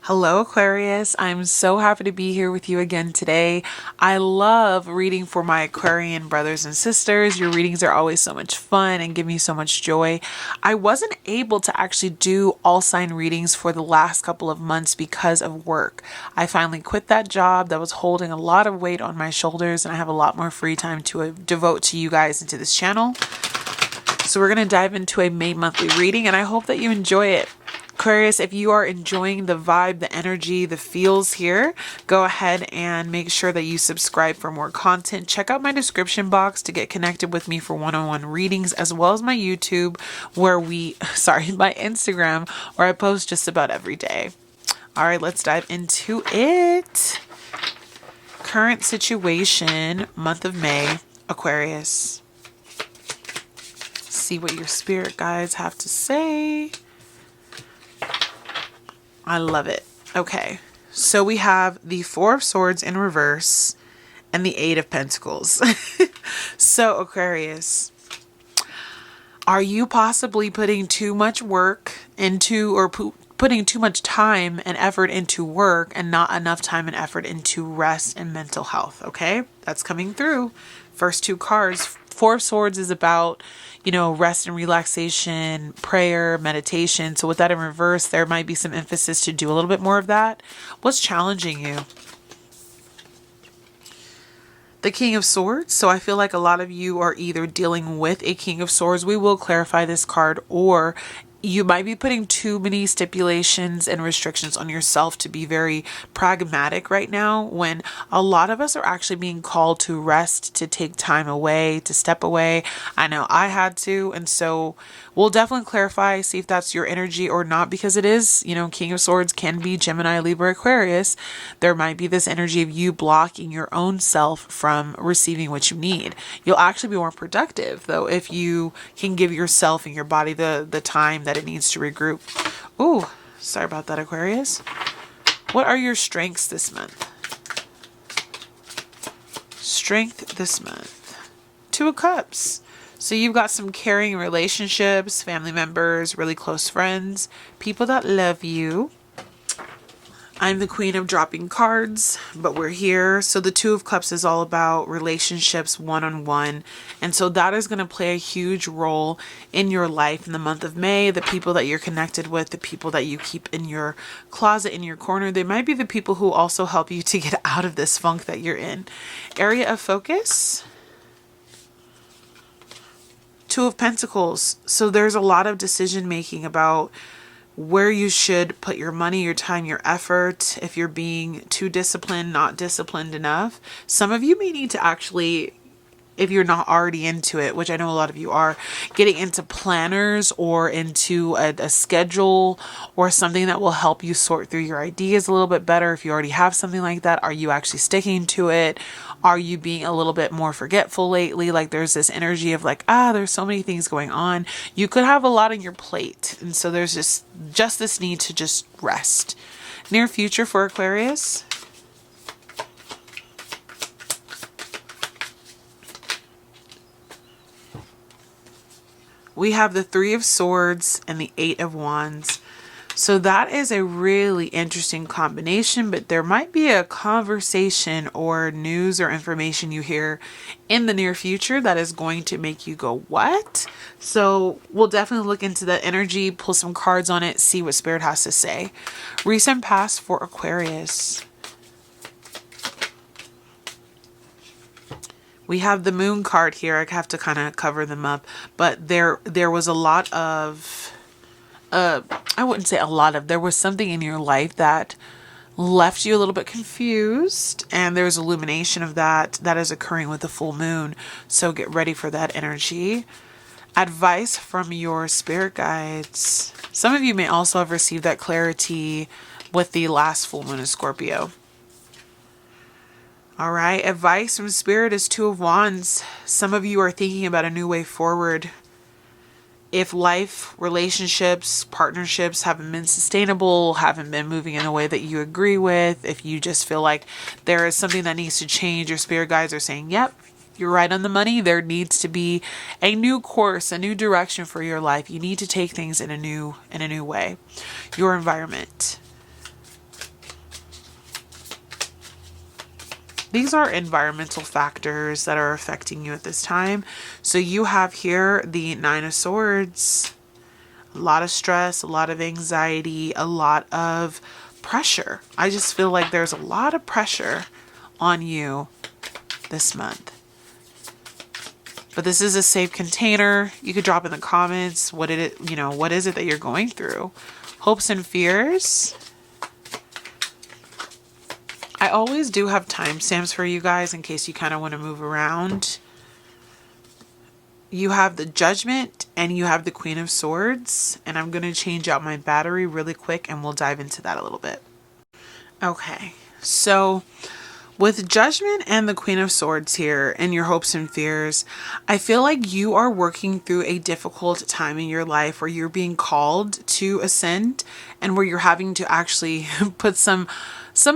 Hello, Aquarius. I'm so happy to be here with you again today. I love reading for my Aquarian brothers and sisters. Your readings are always so much fun and give me so much joy. I wasn't able to actually do all sign readings for the last couple of months because of work. I finally quit that job that was holding a lot of weight on my shoulders, and I have a lot more free time to devote to you guys and to this channel. So we're going to dive into a May monthly reading, and I hope that you enjoy it. Aquarius, if you are enjoying the vibe, the energy, the feels here, go ahead and make sure that you subscribe for more content. Check out my description box to get connected with me for one-on-one readings, as well as my YouTube my Instagram, where I post just about every day. All right, let's dive into it. Current situation, month of May, Aquarius. See what your spirit guides have to say. I love it. Okay, so we have the Four of Swords in reverse and the Eight of Pentacles. So Aquarius, are you possibly putting too much work into, or putting too much time and effort into work and not enough time and effort into rest and mental health? Okay, that's coming through. First two cards. Four of Swords is about, rest and relaxation, prayer, meditation. So with that in reverse, there might be some emphasis to do a little bit more of that. What's challenging you? The King of Swords. So I feel like a lot of you are either dealing with a King of Swords. We will clarify this card, or you might be putting too many stipulations and restrictions on yourself to be very pragmatic right now, when a lot of us are actually being called to rest, to take time away, to step away. I know I had to, and so we'll definitely clarify, see if that's your energy or not, because it is, King of Swords can be Gemini, Libra, Aquarius. There might be this energy of you blocking your own self from receiving what you need. You'll actually be more productive, though, if you can give yourself and your body the time that it needs to regroup. Ooh, sorry about that, Aquarius. What are your strengths this month? Strength this month. Two of Cups. So you've got some caring relationships, family members, really close friends, people that love you. I'm the queen of dropping cards, but we're here. So the Two of Cups is all about relationships, one-on-one. And so that is going to play a huge role in your life in the month of May. The people that you're connected with, the people that you keep in your closet, in your corner, they might be the people who also help you to get out of this funk that you're in. Area of focus. Two of Pentacles. So there's a lot of decision making about where you should put your money, your time, your effort. If you're being too disciplined, not disciplined enough. Some of you may need to actually, if you're not already into it, which I know a lot of you are, getting into planners or into a schedule or something that will help you sort through your ideas a little bit better. If you already have something like that, are you actually sticking to it? Are you being a little bit more forgetful lately? Like there's this energy of like, there's so many things going on. You could have a lot on your plate. And so there's just this need to just rest. Near future for Aquarius. We have the Three of Swords and the Eight of Wands. So that is a really interesting combination, but there might be a conversation or news or information you hear in the near future that is going to make you go, what? So we'll definitely look into that energy, pull some cards on it, see what Spirit has to say. Recent past for Aquarius. We have the Moon card here. I have to kind of cover them up, but there was a lot of, I wouldn't say a lot of, there was something in your life that left you a little bit confused, and there's illumination of that is occurring with the full moon. So get ready for that energy. Advice from your spirit guides. Some of you may also have received that clarity with the last full moon in Scorpio. All right, advice from Spirit is Two of Wands. Some of you are thinking about a new way forward. If life, relationships, partnerships haven't been sustainable, haven't been moving in a way that you agree with, if you just feel like there is something that needs to change, your spirit guides are saying, yep, you're right on the money. There needs to be a new course, a new direction for your life. You need to take things in a new way. Your environment. These are environmental factors that are affecting you at this time. So you have here the Nine of Swords, a lot of stress, a lot of anxiety, a lot of pressure. I just feel like there's a lot of pressure on you this month. But this is a safe container. You could drop in the comments what what is it that you're going through? Hopes and fears. I always do have timestamps for you guys in case you kind of want to move around. You have the Judgment and you have the Queen of Swords. And I'm going to change out my battery really quick and we'll dive into that a little bit. Okay, so with Judgment and the Queen of Swords here and your hopes and fears, I feel like you are working through a difficult time in your life where you're being called to ascend and where you're having to actually put some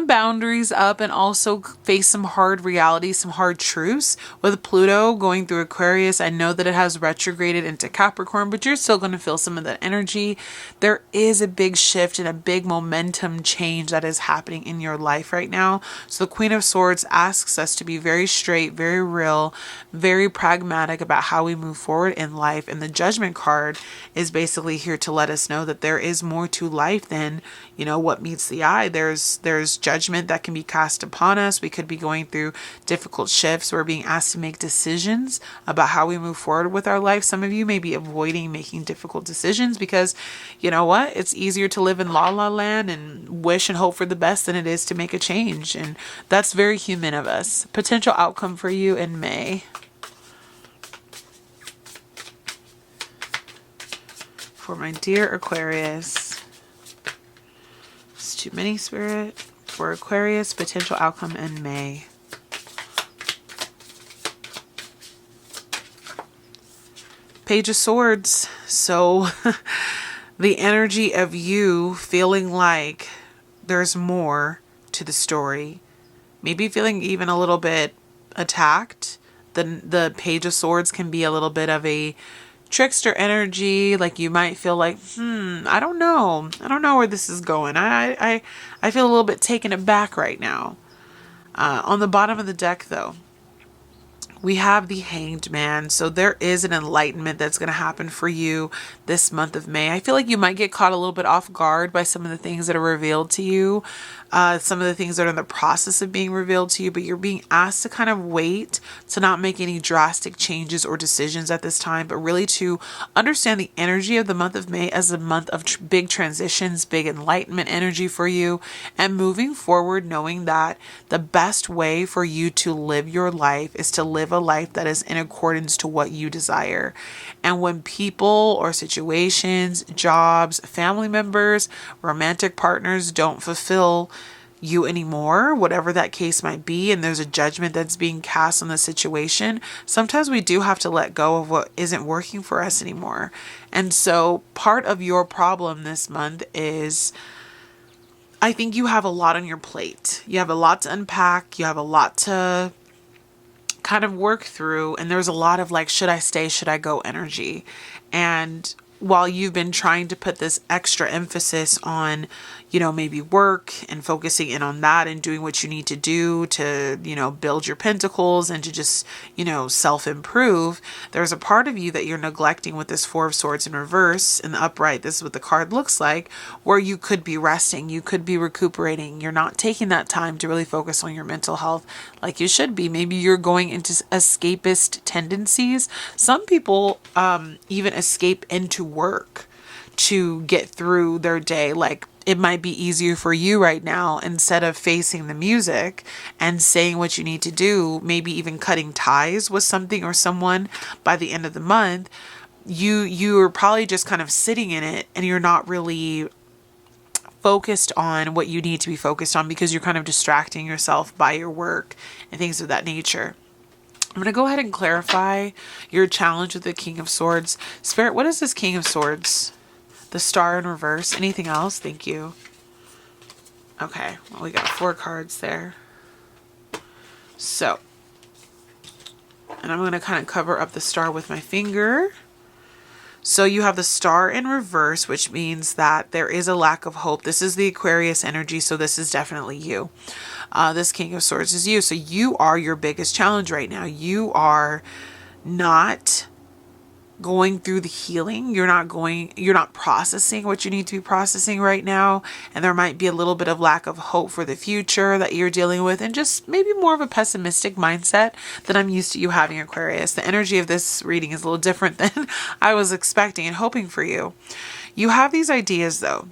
boundaries up and also face some hard realities, some hard truths. With Pluto going through Aquarius, I know that it has retrograded into Capricorn, but you're still going to feel some of that energy. There is a big shift and a big momentum change that is happening in your life right now. So the Queen of Swords asks us to be very straight, very real, very pragmatic about how we move forward in life. And the Judgment card is basically here to let us know that there is more to life than, what meets the eye. There's judgment that can be cast upon us. We could be going through difficult shifts. We're being asked to make decisions about how we move forward with our life. Some of you may be avoiding making difficult decisions because, it's easier to live in la la land and wish and hope for the best than it is to make a change. And that's very human of us. Potential outcome for you in May. For my dear Aquarius. It's too many, Spirit. For Aquarius, potential outcome in May. Page of Swords. So the energy of you feeling like there's more to the story. Maybe feeling even a little bit attacked. The Page of Swords can be a little bit of a trickster energy. Like you might feel like, I don't know where this is going. I feel a little bit taken aback right now. On the bottom of the deck though, we have the Hanged Man. So there is an enlightenment that's going to happen for you this month of May. I feel like you might get caught a little bit off guard by some of the things that are revealed to you. Some of the things that are in the process of being revealed to you, but you're being asked to kind of wait to not make any drastic changes or decisions at this time, but really to understand the energy of the month of May as a month of big transitions, big enlightenment energy for you, and moving forward knowing that the best way for you to live your life is to live a life that is in accordance to what you desire. And when people or situations, jobs, family members, romantic partners don't fulfill you anymore, whatever that case might be, and there's a judgment that's being cast on the situation, sometimes we do have to let go of what isn't working for us anymore. And so part of your problem this month is, I think you have a lot on your plate. You have a lot to unpack. You have a lot to kind of work through. And there's a lot of like, should I stay? Should I go energy? And while you've been trying to put this extra emphasis on, maybe work and focusing in on that and doing what you need to do to, build your pentacles and to just, self-improve, there's a part of you that you're neglecting with this Four of Swords in reverse in the upright. This is what the card looks like, where you could be resting, you could be recuperating. You're not taking that time to really focus on your mental health like you should be. Maybe you're going into escapist tendencies. Some people even escape into work to get through their day. Like it might be easier for you right now, instead of facing the music and saying what you need to do, maybe even cutting ties with something or someone by the end of the month, you're probably just kind of sitting in it and you're not really focused on what you need to be focused on because you're kind of distracting yourself by your work and things of that nature. I'm going to go ahead and clarify your challenge with the King of Swords. Spirit, what is this King of Swords? The Star in reverse. Anything else? Thank you. Okay. Well, we got 4 cards there. So, and I'm going to kind of cover up the star with my finger. So you have the Star in reverse, which means that there is a lack of hope. This is the Aquarius energy, so this is definitely you. This King of Swords is you. So you are your biggest challenge right now. You are not going through the healing. You're not processing what you need to be processing right now. And there might be a little bit of lack of hope for the future that you're dealing with, and just maybe more of a pessimistic mindset than I'm used to you having, Aquarius. The energy of this reading is a little different than I was expecting and hoping for you. You have these ideas though,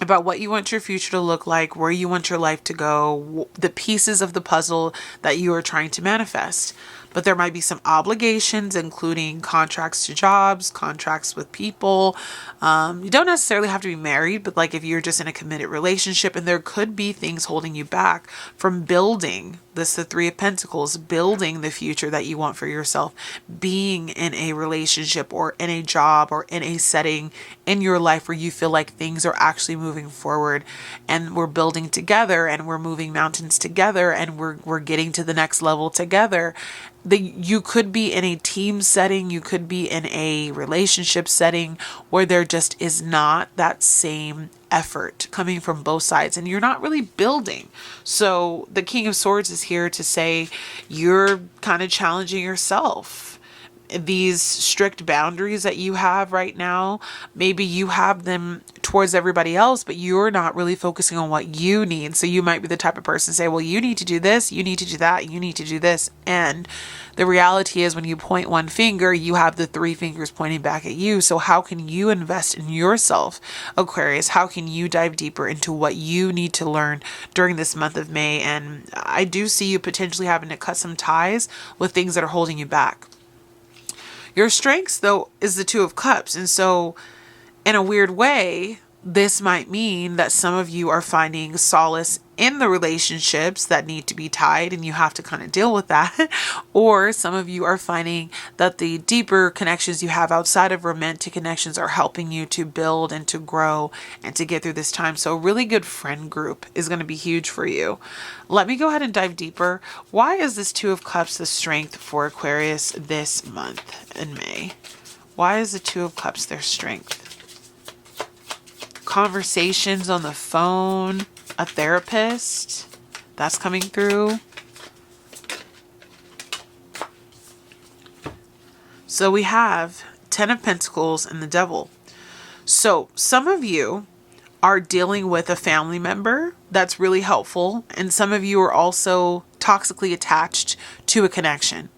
about what you want your future to look like, where you want your life to go, the pieces of the puzzle that you are trying to manifest. But there might be some obligations, including contracts to jobs, contracts with people. You don't necessarily have to be married, but like if you're just in a committed relationship, and there could be things holding you back from building this, the Three of Pentacles, building the future that you want for yourself, being in a relationship or in a job or in a setting in your life where you feel like things are actually moving forward and we're building together and we're moving mountains together and we're getting to the next level together. You could be in a team setting, you could be in a relationship setting where there just is not that same effort coming from both sides and you're not really building. So the King of Swords is here to say you're kind of challenging yourself. These strict boundaries that you have right now, maybe you have them towards everybody else, but you're not really focusing on what you need. So you might be the type of person to say, well, you need to do this, you need to do that, you need to do this. And the reality is when you point one finger, you have the three fingers pointing back at you. So how can you invest in yourself, Aquarius? How can you dive deeper into what you need to learn during this month of May? And I do see you potentially having to cut some ties with things that are holding you back. Your strengths, though, is the Two of Cups. And so in a weird way, this might mean that some of you are finding solace in the relationships that need to be tied and you have to kind of deal with that. Or some of you are finding that the deeper connections you have outside of romantic connections are helping you to build and to grow and to get through this time. So a really good friend group is going to be huge for you. Let me go ahead and dive deeper. Why is this Two of Cups the strength for Aquarius this month in May? Why is the Two of Cups their strength? Conversations on the phone, a therapist, that's coming through. So we have Ten of Pentacles and the Devil. So some of you are dealing with a family member that's really helpful, and some of you are also toxically attached to a connection.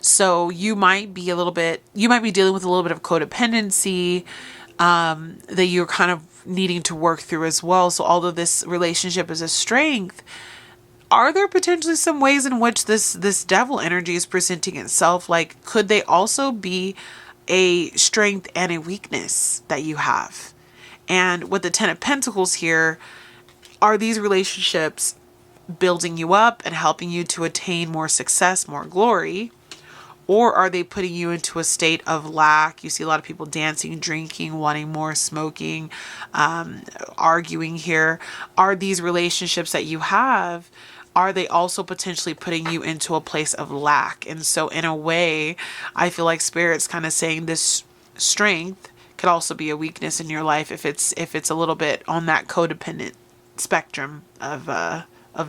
So you might be dealing with a little bit of codependency that you're kind of needing to work through as well. So although this relationship is a strength, are there potentially some ways in which this devil energy is presenting itself? Like, could they also be a strength and a weakness that you have? And with the Ten of Pentacles here, are these relationships building you up and helping you to attain more success, more glory? Or are they putting you into a state of lack? You see a lot of people dancing, drinking, wanting more, smoking, arguing here. Are these relationships that you have, are they also potentially putting you into a place of lack? And so in a way, I feel like Spirit's kind of saying this strength could also be a weakness in your life if it's a little bit on that codependent spectrum of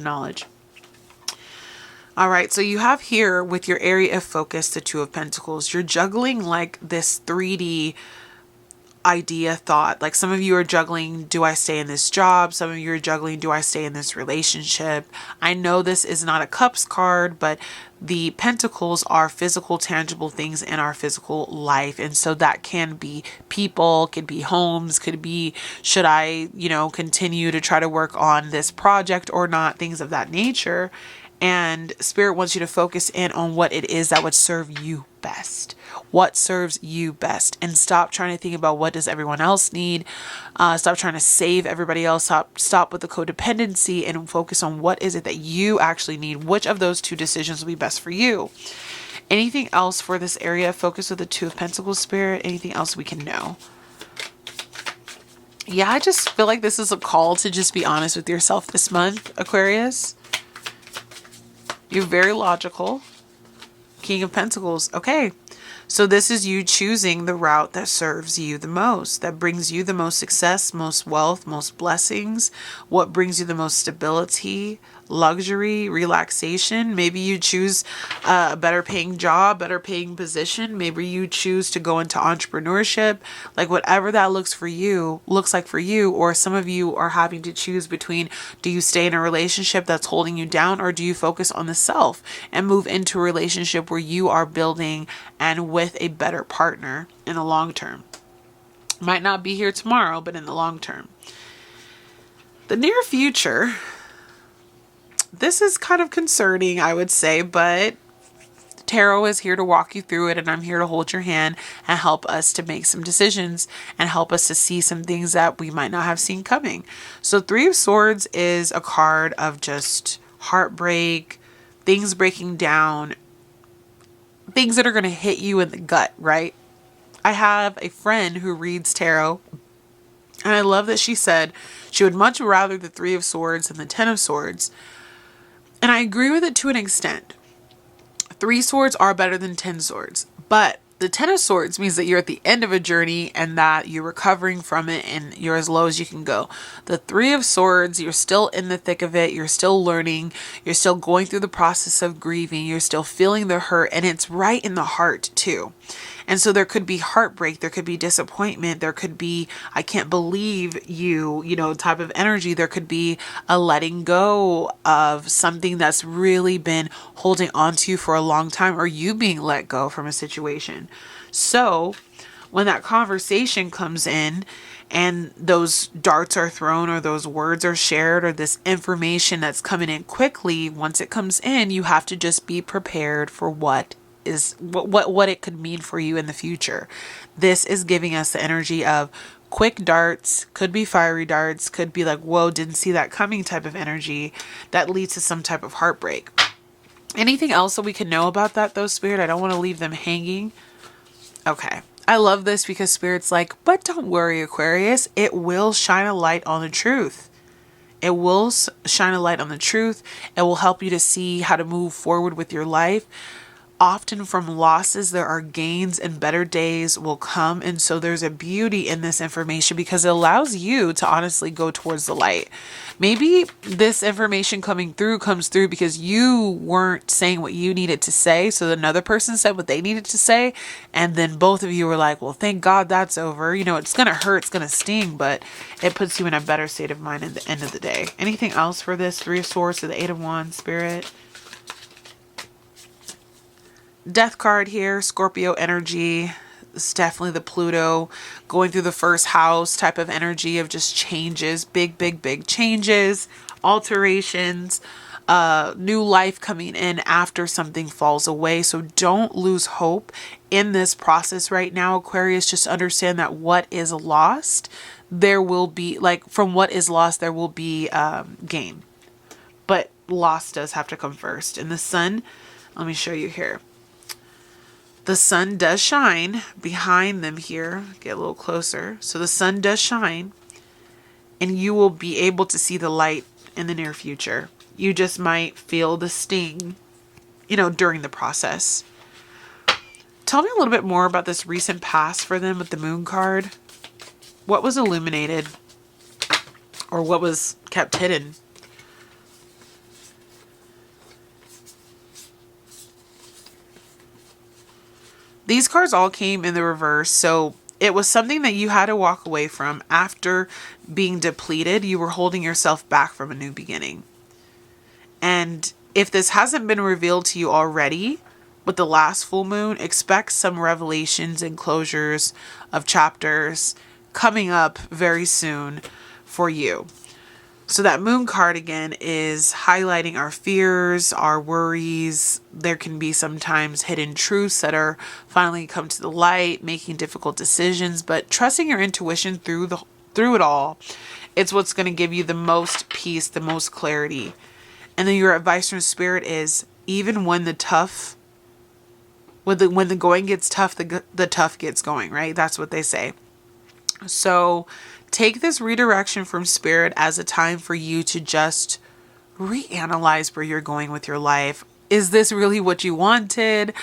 knowledge. All right, so you have here with your area of focus, the Two of Pentacles. You're juggling like this 3D idea thought. Like some of you are juggling, do I stay in this job? Some of you are juggling, do I stay in this relationship? I know this is not a Cups card, but the Pentacles are physical, tangible things in our physical life. And so that can be people, could be homes, could be, should I, continue to try to work on this project or not? Things of that nature. And Spirit wants you to focus in on what it is that would serve you best. What serves you best. And stop trying to think about what does everyone else need. Stop trying to save everybody else. Stop with the codependency and focus on what is it that you actually need. Which of those two decisions will be best for you? Anything else for this area of focus with the Two of Pentacles, Spirit? Anything else we can know? Yeah, I just feel like this is a call to just be honest with yourself this month, Aquarius. You're very logical. King of Pentacles. Okay. So this is you choosing the route that serves you the most, that brings you the most success, most wealth, most blessings, what brings you the most stability, luxury, relaxation. Maybe you choose a better paying job, better paying position. Maybe you choose to go into entrepreneurship, like whatever that looks like for you. Or some of you are having to choose between, do you stay in a relationship that's holding you down, or do you focus on the self and move into a relationship where you are building and with a better partner in the long term? Might not be here tomorrow, but in the long term. The near future, this is kind of concerning, I would say, but tarot is here to walk you through it, and I'm here to hold your hand and help us to make some decisions and help us to see some things that we might not have seen coming. So Three of Swords is a card of just heartbreak, things breaking down, things that are going to hit you in the gut, right? I have a friend who reads tarot, and I love that she said she would much rather the Three of Swords than the Ten of Swords. And I agree with it to an extent. Three swords are better than 10 swords, but the 10 of swords means that you're at the end of a journey and that you're recovering from it and you're as low as you can go. The Three of Swords, you're still in the thick of it. You're still learning. You're still going through the process of grieving. You're still feeling the hurt, and it's right in the heart too. And so there could be heartbreak, there could be disappointment, there could be, I can't believe you, type of energy. There could be a letting go of something that's really been holding on to you for a long time, or you being let go from a situation. So when that conversation comes in and those darts are thrown or those words are shared or this information that's coming in quickly, once it comes in, you have to just be prepared for what it could mean for you in the future. This is giving us the energy of quick darts, could be fiery darts, could be like, whoa, didn't see that coming type of energy that leads to some type of heartbreak. Anything else that we can know about that though, Spirit? I don't want to leave them hanging. Okay. I love this because Spirit's like, but don't worry, Aquarius, it will shine a light on the truth. It will shine a light on the truth. It will help you to see how to move forward with your life. Often from losses, there are gains and better days will come. And so there's a beauty in this information because it allows you to honestly go towards the light. Maybe this information comes through because you weren't saying what you needed to say. So another person said what they needed to say. And then both of you were like, well, thank God that's over. It's going to hurt. It's going to sting, but it puts you in a better state of mind at the end of the day. Anything else for this Three of Swords to the Eight of Wands, Spirit? Death card here, Scorpio energy. It's definitely the Pluto going through the first house type of energy of just changes, big changes, alterations, new life coming in after something falls away. So don't lose hope in this process right now, Aquarius. Just understand that what is lost, there will be, from what is lost, there will be gain. But loss does have to come first. And the sun, let me show you here. The sun does shine behind them here. Get a little closer. So the sun does shine and you will be able to see the light in the near future. You just might feel the sting, during the process. Tell me a little bit more about this recent past for them with the moon card. What was illuminated or what was kept hidden? These cards all came in the reverse, so it was something that you had to walk away from after being depleted. You were holding yourself back from a new beginning. And if this hasn't been revealed to you already with the last full moon, expect some revelations and closures of chapters coming up very soon for you. So that moon card again is highlighting our fears, our worries. There can be sometimes hidden truths that are finally come to the light, making difficult decisions, but trusting your intuition through it all. It's what's going to give you the most peace, the most clarity. And then your advice from Spirit is, even when the going gets tough, the tough gets going, right? That's what they say. So take this redirection from Spirit as a time for you to just reanalyze where you're going with your life. Is this really what you wanted?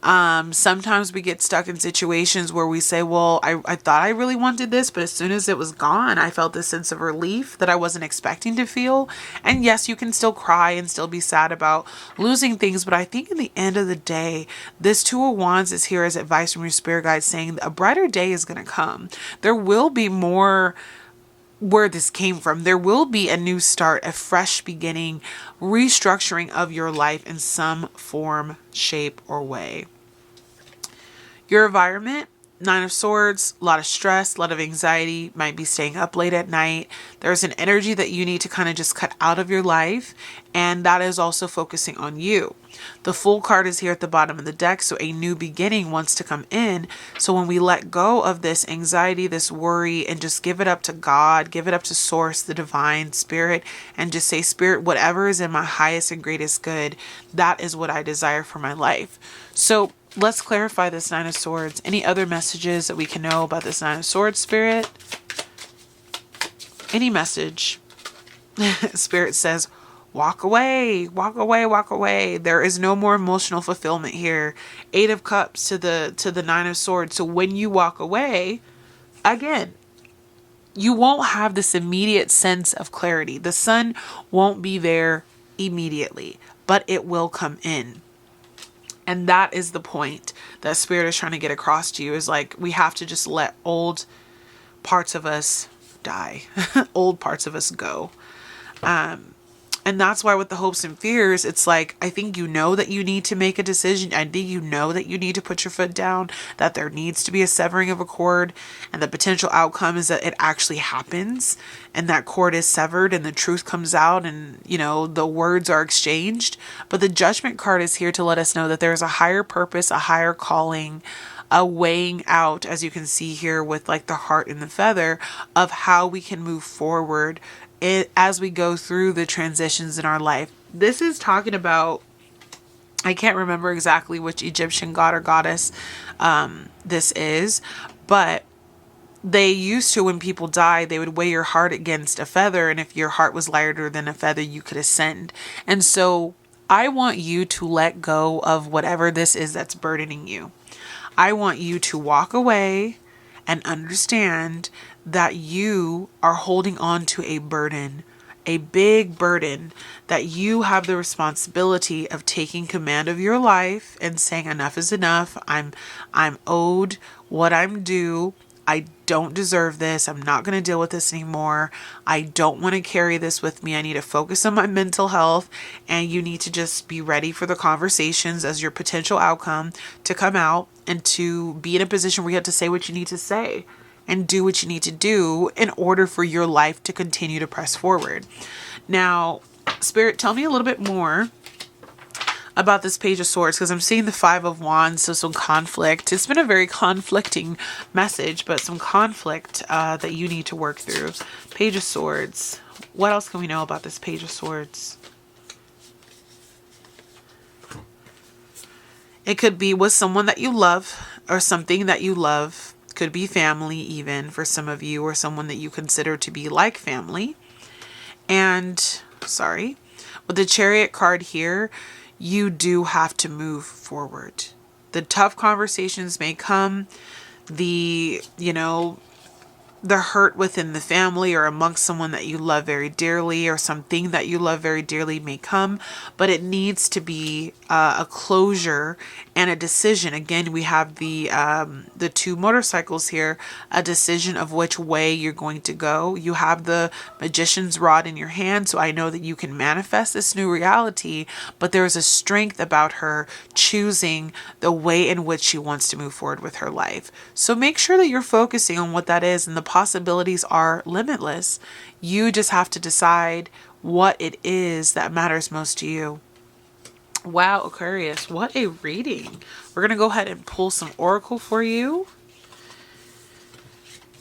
Sometimes we get stuck in situations where we say, well, I thought I really wanted this, but as soon as it was gone, I felt this sense of relief that I wasn't expecting to feel. And yes, you can still cry and still be sad about losing things, but I think in the end of the day, this Two of Wands is here as advice from your spirit guide saying a brighter day is going to come. There will be more where this came from. There will be a new start, a fresh beginning, restructuring of your life in some form, shape, or way. Your environment, Nine of Swords, a lot of stress, a lot of anxiety, might be staying up late at night. There's an energy that you need to kind of just cut out of your life, and that is also focusing on you. The Fool card is here at the bottom of the deck, so a new beginning wants to come in. So when we let go of this anxiety, this worry, and just give it up to God, give it up to Source, the divine spirit, and just say, Spirit, whatever is in my highest and greatest good, that is what I desire for my life. So let's clarify this Nine of Swords. Any other messages that we can know about this Nine of Swords, Spirit? Any message? Spirit says, walk away, walk away, walk away. There is no more emotional fulfillment here. Eight of Cups to the Nine of Swords. So when you walk away, again, you won't have this immediate sense of clarity. The sun won't be there immediately, but it will come in. And that is the point that Spirit is trying to get across to you, is like, we have to just let old parts of us die, old parts of us go. And that's why with the hopes and fears, it's like, I think you know that you need to make a decision. I think you know that you need to put your foot down, that there needs to be a severing of a cord, and the potential outcome is that it actually happens and that cord is severed and the truth comes out and, you know, the words are exchanged. But the Judgment card is here to let us know that there's a higher purpose, a higher calling, a weighing out, as you can see here with like the heart and the feather, of how we can move forward as we go through the transitions in our life. This is talking about, I can't remember exactly which Egyptian god or goddess this is, but they used to, when people die, they would weigh your heart against a feather, and if your heart was lighter than a feather, you could ascend. And so I want you to let go of whatever this is that's burdening you. I want you to walk away and understand that you are holding on to a burden, a big burden, that you have the responsibility of taking command of your life and saying, enough is enough. I'm owed what I'm due. I don't deserve this. I'm not going to deal with this anymore. I don't want to carry this with me. I need to focus on my mental health, and you need to just be ready for the conversations as your potential outcome to come out and to be in a position where you have to say what you need to say and do what you need to do in order for your life to continue to press forward. Now, Spirit, tell me a little bit more about this Page of Swords, because I'm seeing the Five of Wands, so some conflict. It's been a very conflicting message, but some conflict that you need to work through. Page of Swords. What else can we know about this Page of Swords? It could be with someone that you love or something that you love. Could be family even for some of you, or someone that you consider to be like family. And, sorry, with the Chariot card here, you do have to move forward. The tough conversations may come, the hurt within the family or amongst someone that you love very dearly, or something that you love very dearly may come, but it needs to be a closure and a decision. Again, we have the two motorcycles here, a decision of which way you're going to go. You have the Magician's rod in your hand, so I know that you can manifest this new reality, but there's a strength about her choosing the way in which she wants to move forward with her life. So make sure that you're focusing on what that is, and the possibilities are limitless. You just have to decide what it is that matters most to you. Wow, Aquarius, what a reading. We're going to go ahead and pull some oracle for you.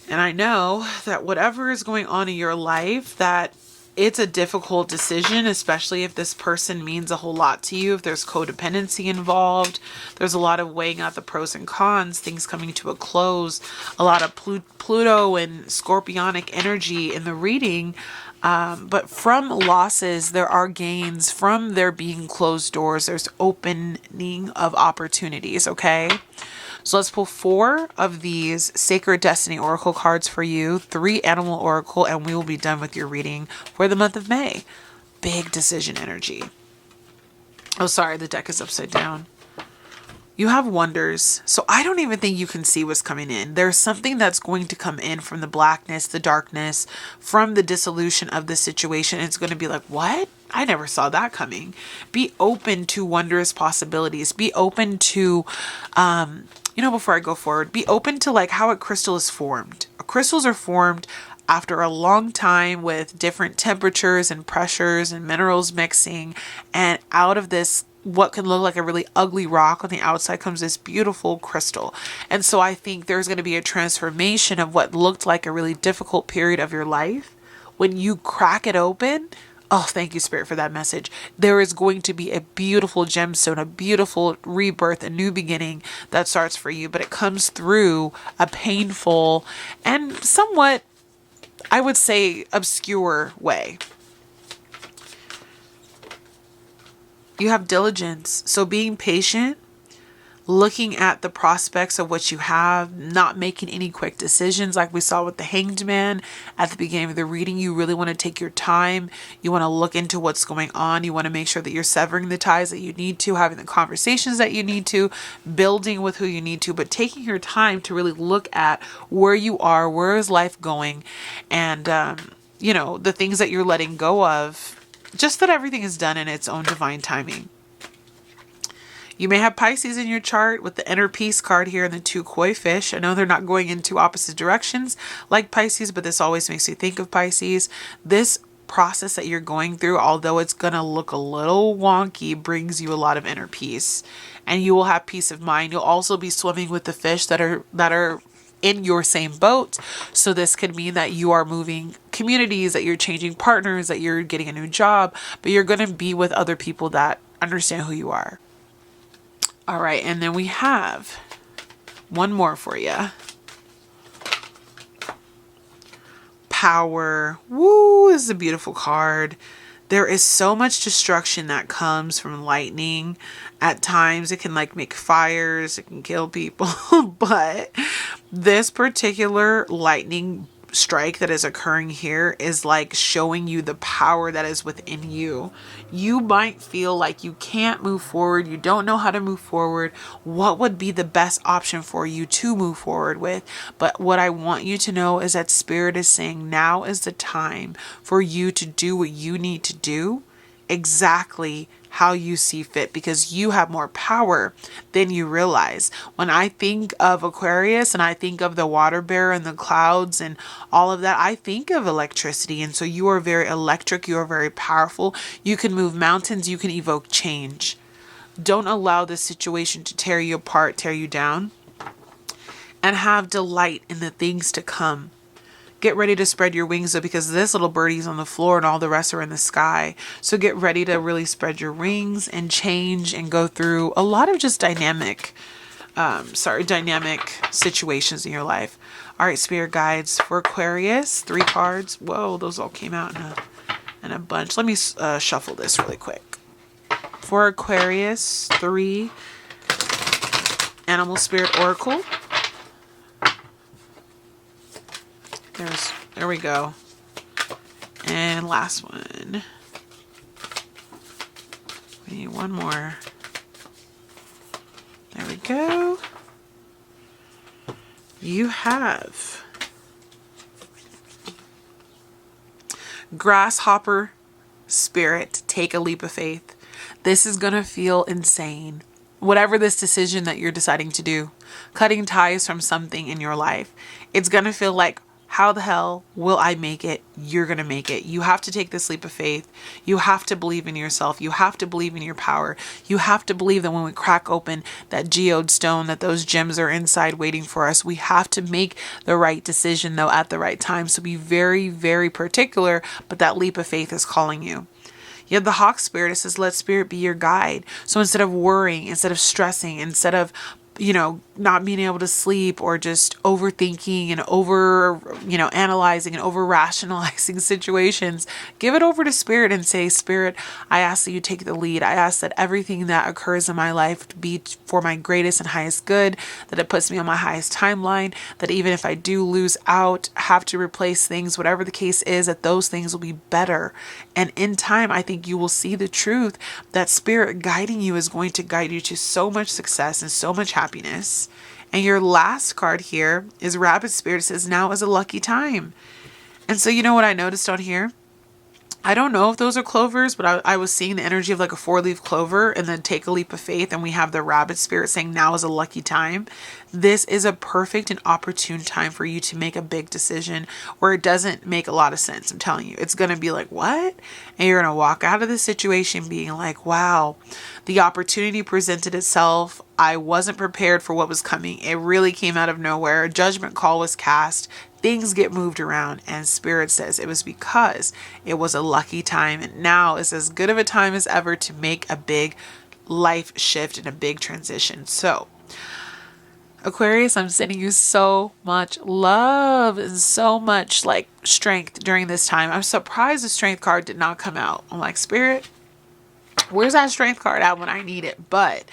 And I know that whatever is going on in your life, that it's a difficult decision, especially if this person means a whole lot to you. If there's codependency involved, there's a lot of weighing out the pros and cons, things coming to a close, a lot of Pluto and Scorpionic energy in the reading. But from losses, there are gains. From there being closed doors, there's opening of opportunities, okay? So let's pull 4 of these Sacred Destiny Oracle cards for you, 3 Animal Oracle, and we will be done with your reading for the month of May. Big decision energy. Oh, sorry, the deck is upside down. You have wonders. So I don't even think you can see what's coming in. There's something that's going to come in from the blackness, the darkness, from the dissolution of the situation. It's going to be like, what? I never saw that coming. Be open to wondrous possibilities. Be open to, before I go forward, be open to like how a crystal is formed. Crystals are formed after a long time with different temperatures and pressures and minerals mixing. And out of this, what can look like a really ugly rock on the outside comes this beautiful crystal. And so I think there's going to be a transformation of what looked like a really difficult period of your life. When you crack it open, oh, thank you, Spirit, for that message. There is going to be a beautiful gemstone, a beautiful rebirth, a new beginning that starts for you. But it comes through a painful and somewhat, I would say, obscure way. You have diligence. So being patient, looking at the prospects of what you have, not making any quick decisions like we saw with the Hanged Man at the beginning of the reading. You really want to take your time. You want to look into what's going on. You want to make sure that you're severing the ties that you need to, having the conversations that you need to, building with who you need to, but taking your time to really look at where you are, where is life going, and, the things that you're letting go of. Just that everything is done in its own divine timing. You may have Pisces in your chart with the inner peace card here and the 2 koi fish. I know they're not going in 2 opposite directions like Pisces, but this always makes you think of Pisces. This process that you're going through, although it's going to look a little wonky, brings you a lot of inner peace. And you will have peace of mind. You'll also be swimming with the fish that are in your same boat. So this could mean that you are moving communities, that you're changing partners, that you're getting a new job, but you're going to be with other people that understand who you are. All right. And then we have one more for you. Power. Woo, this is a beautiful card. There is so much destruction that comes from lightning. At times it can make fires, it can kill people, but this particular lightning strike that is occurring here is showing you the power that is within you. You might feel like you can't move forward. You don't know how to move forward. What would be the best option for you to move forward with? But what I want you to know is that Spirit is saying now is the time for you to do what you need to do exactly how you see fit, because you have more power than you realize. When I think of Aquarius and I think of the water bear and the clouds and all of that, I think of electricity. And so you are very electric. You are very powerful. You can move mountains. You can evoke change. Don't allow this situation to tear you apart, tear you down, and have delight in the things to come. Get ready to spread your wings though, because this little birdie's on the floor and all the rest are in the sky. So get ready to really spread your wings and change and go through a lot of just dynamic situations in your life. All right, Spirit guides for Aquarius, 3 cards. Whoa, those all came out in a bunch. Let me shuffle this really quick. For Aquarius, 3 Animal Spirit Oracle. There we go. And last one. We need one more. There we go. You have Grasshopper Spirit, take a leap of faith. This is going to feel insane. Whatever this decision that you're deciding to do, cutting ties from something in your life, it's going to feel like, how the hell will I make it? You're going to make it. You have to take this leap of faith. You have to believe in yourself. You have to believe in your power. You have to believe that when we crack open that geode stone, that those gems are inside waiting for us. We have to make the right decision though at the right time. So be very, very particular, but that leap of faith is calling you. You have the Hawk Spirit. It says, let Spirit be your guide. So instead of worrying, instead of stressing, instead of not being able to sleep, or just overthinking and analyzing and over rationalizing situations, give it over to Spirit and say, Spirit, I ask that you take the lead. I ask that everything that occurs in my life be for my greatest and highest good, that it puts me on my highest timeline, that even if I do lose out, have to replace things, whatever the case is, that those things will be better. And in time, I think you will see the truth that Spirit guiding you is going to guide you to so much success and so much happiness. And your last card here is Rabbit Spirit. It says, now is a lucky time. And so, you know what I noticed on here? I don't know if those are clovers, but I was seeing the energy of like a 4-leaf clover, and then take a leap of faith. And we have the Rabbit Spirit saying now is a lucky time. This is a perfect and opportune time for you to make a big decision where it doesn't make a lot of sense. I'm telling you, it's going to be like, what? And you're going to walk out of the situation being like, wow, the opportunity presented itself. I wasn't prepared for what was coming. It really came out of nowhere. A judgment call was cast. Things get moved around, and Spirit says it was because it was a lucky time. And now is as good of a time as ever to make a big life shift and a big transition. So Aquarius, I'm sending you so much love and so much like strength during this time. I'm surprised the strength card did not come out. I'm like, Spirit, where's that strength card at when I need it? But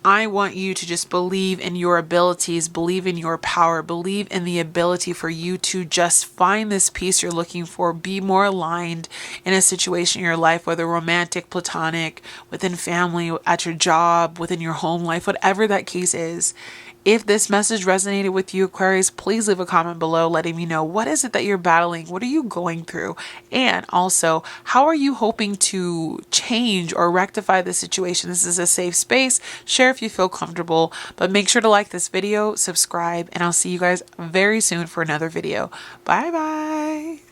I want you to just believe in your abilities, believe in your power, believe in the ability for you to just find this peace you're looking for, be more aligned in a situation in your life, whether romantic, platonic, within family, at your job, within your home life, whatever that case is. If this message resonated with you, Aquarius, please leave a comment below letting me know what is it that you're battling? What are you going through? And also, how are you hoping to change or rectify the situation? This is a safe space. Share if you feel comfortable, but make sure to like this video, subscribe, and I'll see you guys very soon for another video. Bye bye.